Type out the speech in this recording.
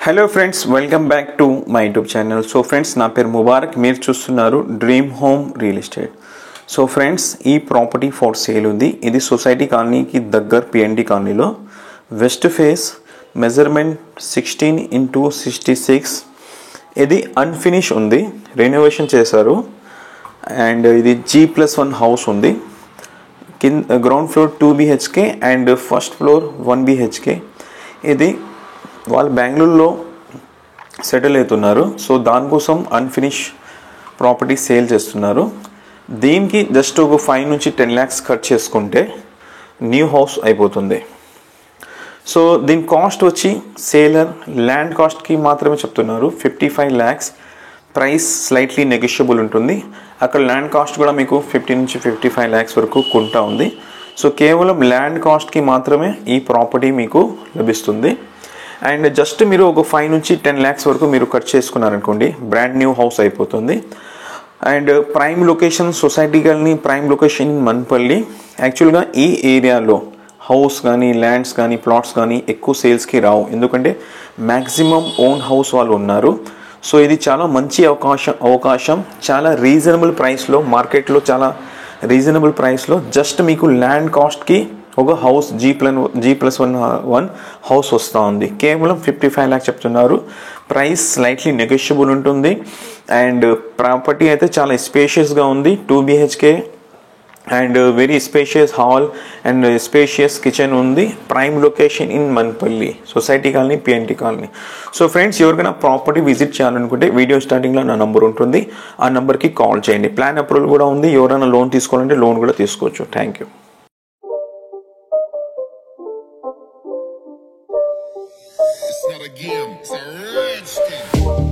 Hello friends, welcome back to my YouTube channel. So friends, నా పేరు ముబారక్. మీరు చూస్తున్నారు dream home real estate. So friends, ఈ property for sale ఉంది. ఇది సొసైటీ కాలనీకి దగ్గర పిఎన్టీ కాలనీలో వెస్ట్ ఫేస్, మెజర్మెంట్ 16x66. ఇది అన్ఫినిష్ ఉంది, రెనోవేషన్ చేశారు. అండ్ ఇది G+1 హౌస్ ఉంది. Ground floor 2 BHK and first floor 1 BHK. ఇది వాళ్ళు బెంగళూరులో సెటిల్ అవుతున్నారు. సో దానికోసం అన్ఫినిష్ ప్రాపర్టీ సేల్ చేస్తున్నారు. దీనికి జస్ట్ ఒక 5 నుంచి 10 lakhs ఖర్చు చేసుకుంటే న్యూ హౌస్ అయిపోతుంది. సో దీని కాస్ట్ వచ్చి సేలర్ ల్యాండ్ కాస్ట్కి మాత్రమే చెప్తున్నారు 55 lakhs. ప్రైస్ స్లైట్లీ నెగోషియబుల్ ఉంటుంది. అక్కడ ల్యాండ్ కాస్ట్ కూడా మీకు 50 నుంచి 55 lakhs వరకు కొంటా ఉంది. సో కేవలం ల్యాండ్ కాస్ట్కి మాత్రమే ఈ ప్రాపర్టీ మీకు లభిస్తుంది. అండ్ జస్ట్ మీరు ఒక 5 నుంచి 10 lakhs వరకు మీరు ఖర్చు చేసుకున్నారనుకోండి, బ్రాండ్ న్యూ హౌస్ అయిపోతుంది. అండ్ ప్రైమ్ లొకేషన్, సొసైటీ కానీ ప్రైమ్ లొకేషన్ మన్పల్లి. యాక్చువల్గా ఈ ఏరియాలో హౌస్ కానీ ల్యాండ్స్ కానీ ప్లాట్స్ కానీ ఎక్కువ సేల్స్కి రావు, ఎందుకంటే మ్యాక్సిమం ఓన్ హౌస్ వాళ్ళు ఉన్నారు. సో ఇది చాలా మంచి అవకాశం చాలా రీజనబుల్ ప్రైస్లో, మార్కెట్లో చాలా రీజనబుల్ ప్రైస్లో జస్ట్ మీకు ల్యాండ్ కాస్ట్కి ఒక హౌస్ G+1 హౌస్ వస్తూ ఉంది. కేవలం 55 lakhs చెప్తున్నారు. ప్రైస్ స్లైట్లీ నెగోషియబుల్ ఉంటుంది. అండ్ ప్రాపర్టీ అయితే చాలా స్పేషియస్గా ఉంది. 2 BHK and very spacious hall and spacious kitchen ఉంది. Prime location in Manpalli, society colony, PNT colony. So friends, ఎవరికైనా ప్రాపర్టీ విజిట్ చేయాలనుకుంటే వీడియో స్టార్టింగ్లో నా నంబర్ ఉంటుంది, ఆ నెంబర్కి కాల్ చేయండి. ప్లాన్ అప్రూవల్ కూడా ఉంది. ఎవరైనా లోన్ తీసుకోవాలంటే లోన్ కూడా తీసుకోవచ్చు. Thank you. It's not a game, it's a rich thing.